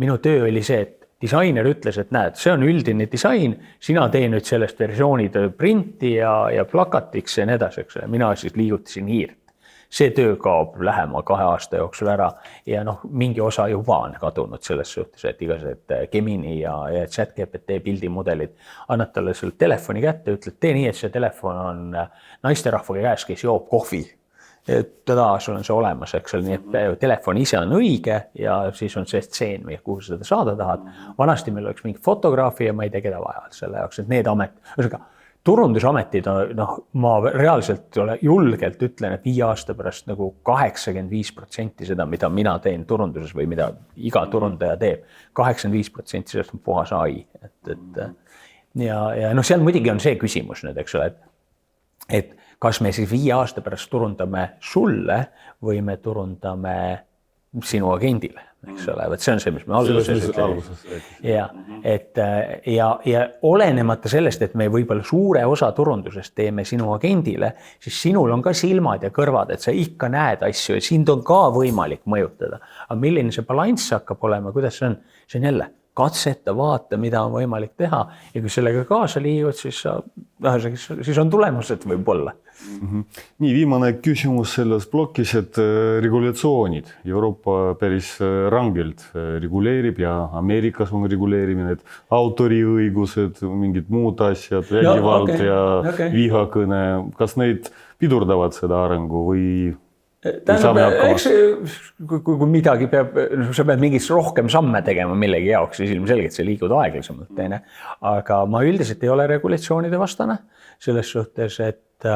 minu töö oli see, et disainer ütles, et näed, see on üldine disain, sina tee nüüd sellest versioonid printi ja plakatiks ja nii edasi, eks ole. Mina siis liigutasin hiirt. See töö kaob lähema 2 aasta jooksul ära ja mingi osa juba on kadunud selles suhtes, et igased Gemini ja ChatGPT pildimudelid annad talle selle telefoni kätte, ütled, tee nii, et see telefon on naisterahvaga käes, kes joob kohvi. Sul on see olemas, eks ole, nii et telefon ise on õige ja siis on see stseen, kuhu seda saada tahad. Vanasti meil oleks mingi fotograafi ja ma ei tea, keda vaja selle jaoks, et need turundusametid, ma reaalselt julgelt ütlen, et 5 aasta pärast 85% seda, mida mina teen turunduses või mida iga turundaja teeb, 85% sellest on puhas AI. Ja seal muidugi on see küsimus nüüd, eks ole, et kas me siis 5 aasta pärast turundame sulle või me turundame sinu agendile, eks ole, see on see, mis me alguses ja olenemata sellest, et me võib-olla suure osa turundusest teeme sinu agendile, siis sinul on ka silmad ja kõrvad, et sa ikka näed asju ja sind on ka võimalik mõjutada. Aga milline see balanss hakkab olema, kuidas see on? See on jälle katseta, vaata, mida on võimalik teha ja kui sellega kaasa liivad, siis on tulemused võib-olla. Nii, viimane küsimus selles blokis, et regulatsioonid Euroopa päris rangelt reguleerib ja Ameerikas on reguleerimine, et autoriõigused, mingid muud asjad, vägivald ja vihakõne, kas neid pidurdavad seda arengu või Eks, kui midagi peab, sa pead mingis rohkem samme tegema millegi jaoks, siis ilmselgelt see liigud aeglasemalt. Aga ma üldiselt ei ole regulatsioonide vastane selles suhtes, et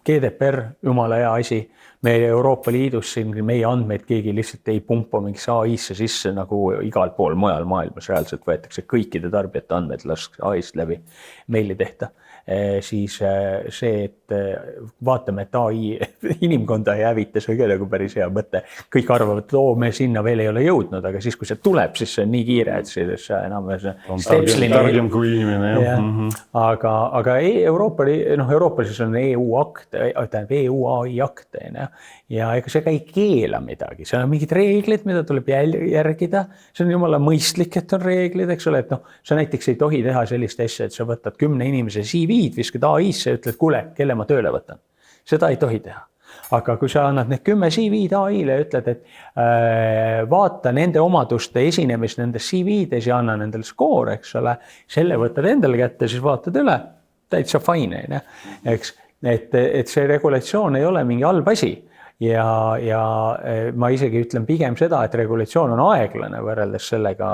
GDPR, jumala hea asi, meie Euroopa Liidus siin meie andmeid keegi lihtsalt ei pumpa mingisse AI-sse sisse nagu igal pool mujal maailmas reaalselt võetakse kõikide tarbijate andmed lastakse AI-st läbi meili tehta. Siis see, et vaatame, et AI inimkonda ei hävita, see on ka nagu päris hea mõte. Kõik arvavad, et me sinna veel ei ole jõudnud, aga siis, kui see tuleb, siis see on nii kiire, et see enam targem kui inimene. Aga Euroopa siis on EU akt, EU AI akt. Ja ega see ka ei keela midagi, seal on mingid reeglid, mida tuleb järgida. See on jumala mõistlik, et on reeglid, eks ole, et sa näiteks ei tohi teha sellist asja, et sa võtad 10 inimese CV-d, viskad AI-sse ja ütled, kuule, kelle ma tööle võtan. Seda ei tohi teha. Aga kui sa annad need 10 CV-d AI-le ja ütled, et vaata nende omaduste esinemist nendes CV-des ja anna nendele skoor, eks ole, selle võtad endale kätte, siis vaatad üle, täitsa fine. Eks, et see regulatsioon ei ole mingi halb asi. Ja ma isegi ütlen pigem seda, et regulatsioon on aeglane võrreldes sellega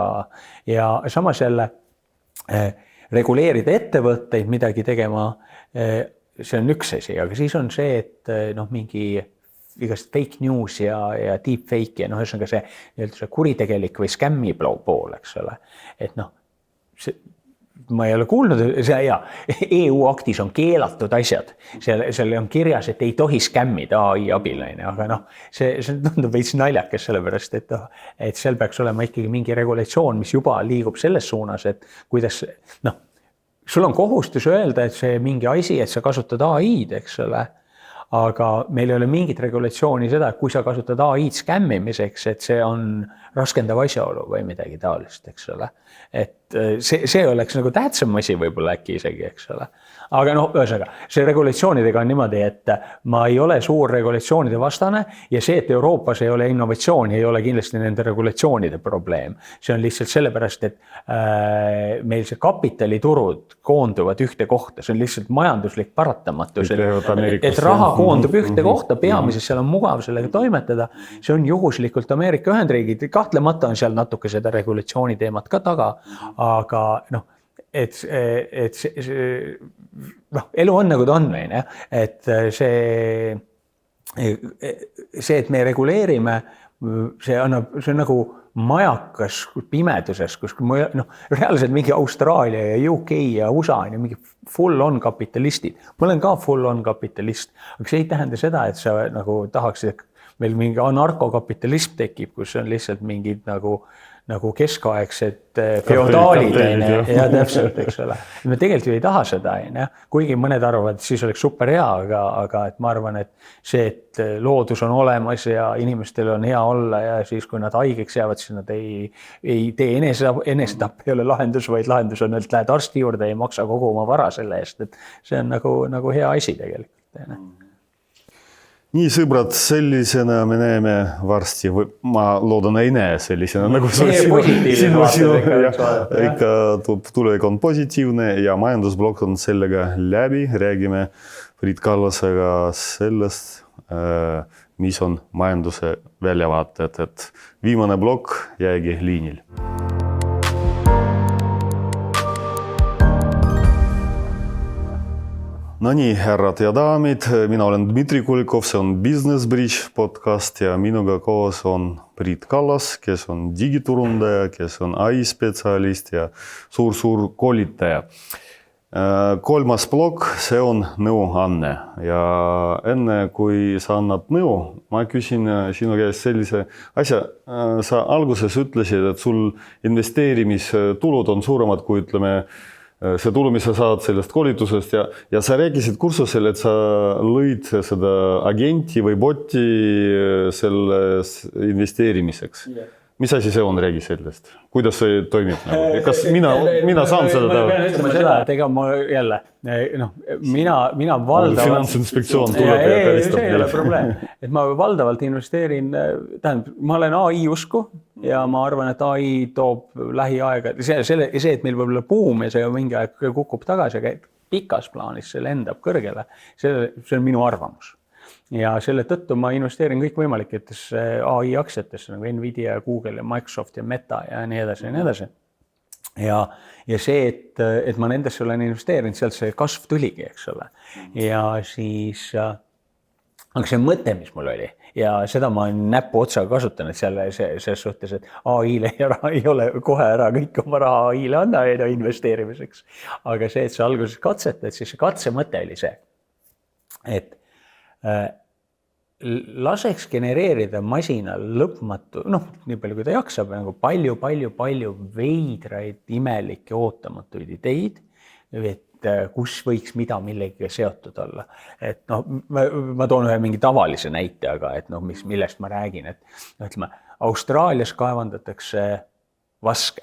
ja samas jälle reguleerida ettevõtteid midagi tegema, see on üks asi, aga siis on see, et mingi igast fake news ja deep fake ja ühesõnaga see kuritegelik või skämmi pool, eks ole, et ma ei ole kuulnud, EU aktis on keelatud asjad, seal on kirjas, et ei tohi skämmida AI abil, aga see tundub veits naljakas sellepärast, et seal peaks olema ikkagi mingi regulatsioon, mis juba liigub selles suunas, et kuidas, sul on kohustus öelda, et see mingi asi, et sa kasutad AI-d, eks ole, aga meil ei ole mingit regulatsiooni seda, et kui sa kasutad AI-d skämmimiseks, et see on raskendav asjaolu või midagi taolist, eks ole. Et see oleks nagu tähtsam asi võib-olla äkki isegi, eks ole. Aga ühesõnaga, see regulatsioonidega on niimoodi, et ma ei ole suur regulatsioonide vastane ja see, et Euroopas ei ole innovatsiooni, ei ole kindlasti nende regulatsioonide probleem. See on lihtsalt sellepärast, et meil see kapitaliturud koonduvad ühte kohta, see on lihtsalt majanduslik paratamatus, et raha koondub ühte kohta, peamiselt seal on mugav sellega toimetada, see on juhuslikult Ameerika Ühendriigid, kahtlemata on seal natuke seda regulatsiooni teemat ka taga, aga et elu on nagu ta on, et see, et me reguleerime, see on nagu majakas pimeduses, kus reaalselt mingi Austraalia ja UK ja USA on mingi full on kapitalistid. Ma olen ka full on kapitalist, aga see ei tähenda seda, et sa nagu tahaks, et meil mingi anarkokapitalism tekib, kus on lihtsalt mingid nagu keskaegsed feodaalid ja täpselt, eks ole. Me tegelikult ju ei taha seda, kuigi mõned arvavad, et siis oleks super hea, aga et ma arvan, et see, et loodus on olemas ja inimestel on hea olla ja siis, kui nad haigeks jäävad, siis nad ei tee enesetapp ei ole lahendus, vaid lahendus on, et lähed arsti juurde ja ei maksa kogu oma vara selle eest, et see on nagu hea asi tegelikult. Nii, sõbrad, sellisena me näeme varsti, ma loodan ei näe sellisena, nagu ikka tulevik on positiivne ja majandusblok on sellega läbi. Räägime Priit Kallasega sellest, mis on majanduse väljavaated, et viimane blok jäägi liinil. No nii, härrad ja daamid, mina olen Dmitri Kulikov, see on Business Bridge podcast ja minuga koos on Priit Kallas, kes on digiturundaja, kes on AI-spetsialist ja suur koolitaja. Kolmas blok, see on nõuanne ja enne kui sa annad nõu, ma küsin sinu käest sellise asja. Sa alguses ütlesid, et sul investeerimistulud on suuremad kui ütleme see tulu, mis sa saad sellest koolitusest ja sa rääkisid kursusel, et sa lõid seda agenti või boti selles investeerimiseks. Mis asi see on, räägi sellest? Kuidas see toimib? Kas mina saan seda teha? Ma pean ütlema seda, et ega ma jälle, mina valdavalt... Finantsinspektsioon tuleb ja päristab. See ei ole probleem. Et ma valdavalt investeerin, ma olen AI usku ja ma arvan, et AI toob lähiaega, see, et meil võib olla buum ja see mingi aeg kukub tagasi, aga pikas plaanis see lendab kõrgele, see on minu arvamus. ja selle tõttu ma investeerin kõikvõimalikesse AI aktsiatesse nagu Nvidia, Google ja Microsoft ja Meta ja nii edasi ja nii edasi. Ja see, et ma nendesse olen investeerinud, sealt see kasv tuligi, eks ole. Ja siis, aga see mõte, mis mul oli ja seda ma olen näpu otsaga kasutanud selles suhtes, et AI-le ei ole kohe ära kõik oma raha AI-le anna investeerimiseks. Aga see, et sa alguses katsetad, siis see katse mõte oli see, et laseks genereerida masinal lõpmatu, nii palju kui ta jaksab, nagu palju veidraid, imelikke, ootamatuid ideid, et kus võiks mida millegagi seotud olla. Et ma toon ühe mingi tavalise näite, aga et millest ma räägin, et ütleme, Austraalias kaevandatakse vaske.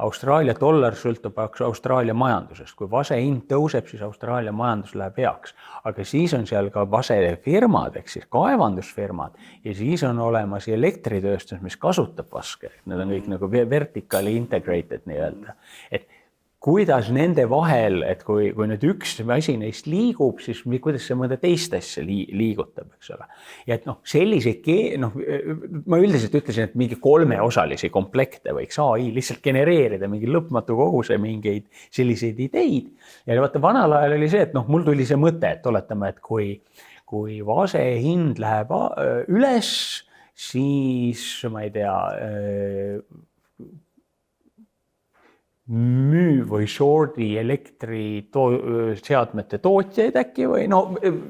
Austraalia dollar sõltub Austraalia majandusest. Kui vase hind tõuseb, siis Austraalia majandus läheb heaks. Aga siis on seal ka vasefirmad, ehk siis kaevandusfirmad ja siis on olemas elektritööstus, mis kasutab vaske. Need on kõik nagu vertically integrated nii-öelda. Et kuidas nende vahel, et kui nüüd üks asi neist liigub, siis kuidas see mõnda teist asja liigutab, eks ole. Ja et ma üldiselt ütlesin, et mingi 3-osalisi komplekte võiks AI lihtsalt genereerida mingi lõpmatu koguse mingeid selliseid ideid. Ja vaata, vanal ajal oli see, et mul tuli see mõte, et oletame, et kui vase hind läheb üles, siis ma ei tea, müü või shorti elektriseadmete tootjaid äkki või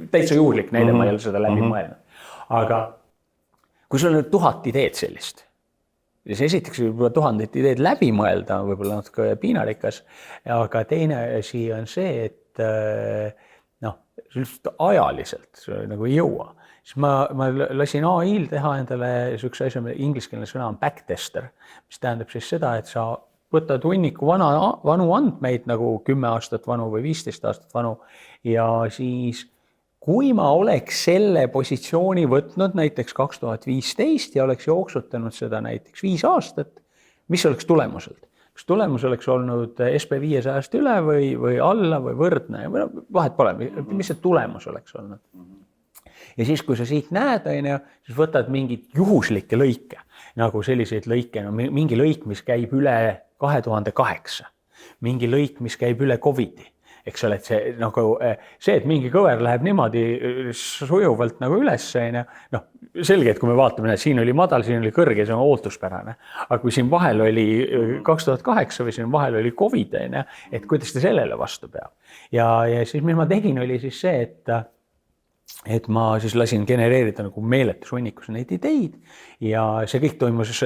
täitsa juhuslik näide, ma ei ole seda läbi mõelnud. Aga kui sul on 1000 ideed sellist, siis esiteks võib-olla 1000 ideed läbi mõelda, võib-olla natuke piinarikas, aga teine asi on see, et ajaliselt nagu ei jõua. Siis ma lasin AI-l teha endale üks asi, ingliskeelne sõna on backtester, mis tähendab siis seda, et sa võtad hunniku vanu andmeid nagu 10 aastat vanu või 15 aastat vanu ja siis kui ma oleks selle positsiooni võtnud näiteks 2015 ja oleks jooksutanud seda näiteks 5 aastat, mis oleks tulemuselt? Kas tulemus oleks olnud SP500 üle või alla või võrdne? Vahet pole, mis see tulemus oleks olnud? Ja siis, kui sa siit näed, siis võtad mingid juhuslikke lõike, nagu selliseid lõike, mingi lõik, mis käib üle 2008, mingi lõik, mis käib üle Covidi, eks ole, et see, et mingi kõver läheb niimoodi sujuvalt nagu üles, selge, et kui me vaatame, et siin oli madal, siin oli kõrge, see on ootuspärane, aga kui siin vahel oli 2008 või siin vahel oli Covid, et kuidas ta sellele vastu peab. Ja siis, mis ma tegin, oli siis see, et ma siis lasin genereerida nagu meeletus hunnikus neid ideid ja see kõik toimus,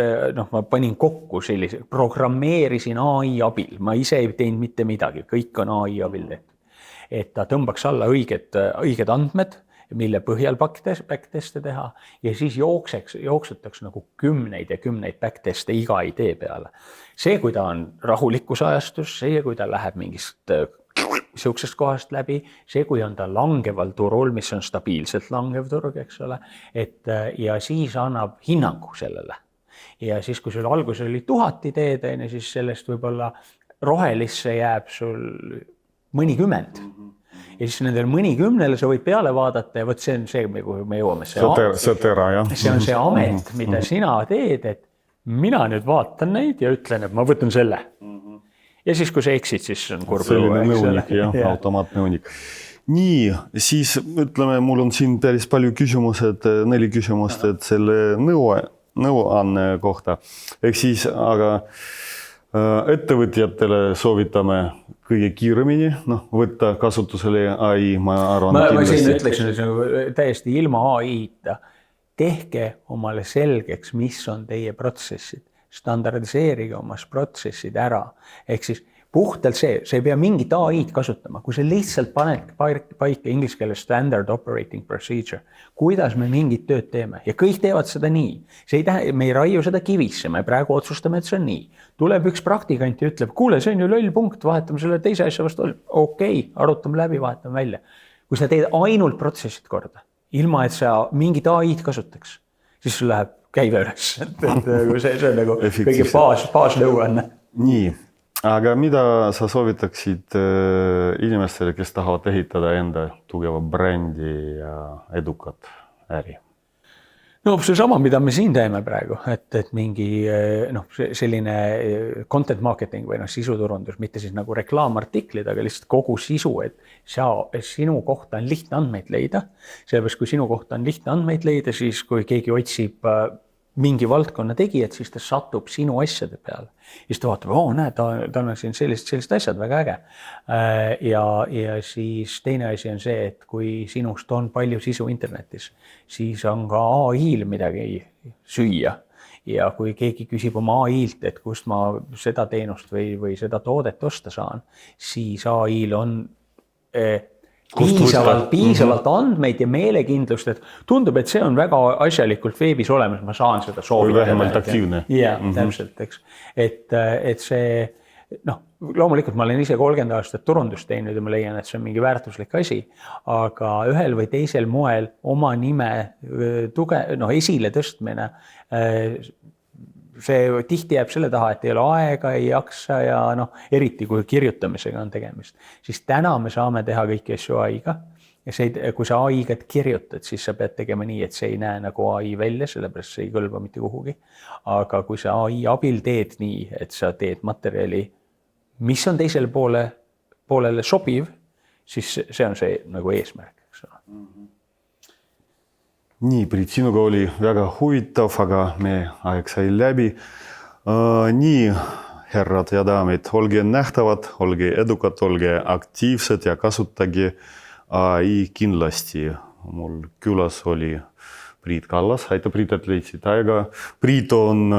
ma panin kokku sellise, programmeerisin AI abil, ma ise ei teinud mitte midagi, kõik on AI abil tehtud. Et ta tõmbaks alla õiged andmed, mille põhjal backteste teha ja siis jooksutaks nagu kümneid ja kümneid backteste iga idee peale. See, kui ta on rahulikus ajastus, see, kui ta läheb mingist sihukesest kohast läbi, see, kui on ta langeval turul, mis on stabiilselt langev turg, eks ole, ja siis annab hinnangu sellele. Ja siis, kui sul alguses oli 1000 ideed, siis sellest võib-olla rohelisse jääb sul mõnikümmend. Ja siis nendel mõnikümnele sa võid peale vaadata ja võt see on see, kuhu me jõuame. See on see amet, mida sina teed, et mina nüüd vaatan neid ja ütlen, et ma võtan selle. Ja siis, kui sa eksid, siis on kurb. Selline nõunik, automaatnõunik. Nii, siis ütleme, mul on siin päris palju küsimused, 4 küsimust, et selle nõuanne kohta. Ehk siis, aga ettevõtjatele soovitame kõige kiiremini võtta kasutusele AI, ma arvan. Ma siin ütleksin täiesti ilma AI-ta. Tehke omale selgeks, mis on teie protsessid. Standardiseerige omas protsessid ära. Ehk siis puhtalt see ei pea mingit AI-d kasutama. Kui see lihtsalt paned paika inglise keeles standard operating procedure, kuidas me mingit tööd teeme ja kõik teevad seda nii. Me ei raiu seda kivisse, me praegu otsustame, et see on nii. Tuleb üks praktikant ja ütleb, kuule, see on ju loll punkt, vahetame selle teise asja vastu. Okei, arutame läbi, vahetame välja. Kui sa teed ainult protsessid korda, ilma et sa mingit AI-d kasutaks, siis sul läheb käive üles, see on nagu kõige baasnõuanne. Nii, Aga mida sa soovitaksid inimestele, kes tahavad ehitada enda tugeva brändi ja edukat äri? No see sama, mida me siin teeme praegu, et mingi selline content marketing või sisuturundus, mitte siis nagu reklaamartiklid, aga lihtsalt kogu sisu, et sinu kohta on lihtne andmeid leida. Sellepärast, kui sinu kohta on lihtne andmeid leida, siis kui keegi otsib mingi valdkonna tegijad, siis ta satub sinu asjade peale. Siis ta vaatab, näe, tal on siin sellised asjad, väga äge. Ja siis teine asi on see, et kui sinust on palju sisu internetis, siis on ka AI-l midagi süüa. Ja kui keegi küsib oma AI-lt, et kust ma seda teenust või seda toodet osta saan, siis AI-l on piisavalt andmeid ja meelekindlust, et tundub, et see on väga asjalikult veebis olemas, ma saan seda soovitada. Või vähemalt aktiivne. Jah, täpselt, eks. Et see, loomulikult ma olen ise 30 aastat turundust teinud ja ma leian, et see on mingi väärtuslik asi, aga ühel või teisel moel oma nime esile tõstmine, see tihti jääb selle taha, et ei ole aega, ei jaksa ja eriti kui kirjutamisega on tegemist. Siis täna me saame teha kõiki asju AI-ga ja kui sa AI-ga kirjutad, siis sa pead tegema nii, et see ei näe nagu AI välja, sellepärast see ei kõlba mitte kuhugi. Aga kui sa AI abil teed nii, et sa teed materjali, mis on teisele poolele sobiv, siis see on see nagu eesmärk. Nii, Priit, sinuga oli väga huvitav, aga me aeg sai läbi. Nii, herrad ja daamid, olge nähtavad, olge edukad, olge aktiivsed ja kasutage AI kindlasti. Mul külas oli Priit Kallas, aitäh Priit, et leidsid aega. Priit on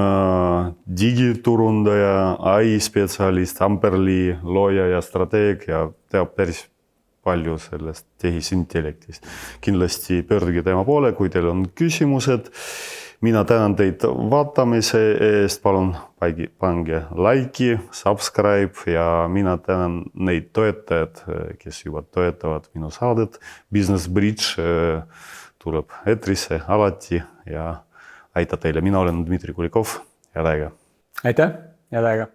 digiturundaja, AI-spetsialist, Amperli looja ja strateeg ja teab päris palju sellest tehisintellektist. Kindlasti pöörduge tema poole, kui teil on küsimused. Mina tänan teid vaatamise eest, palun pange laiki, subscribe ja mina tänan neid toetajad, kes juba toetavad minu saadet. Business Bridge tuleb eetrisse alati ja aitäh teile. Mina olen Dmitri Kulikov. Head aega. Aitäh, head aega.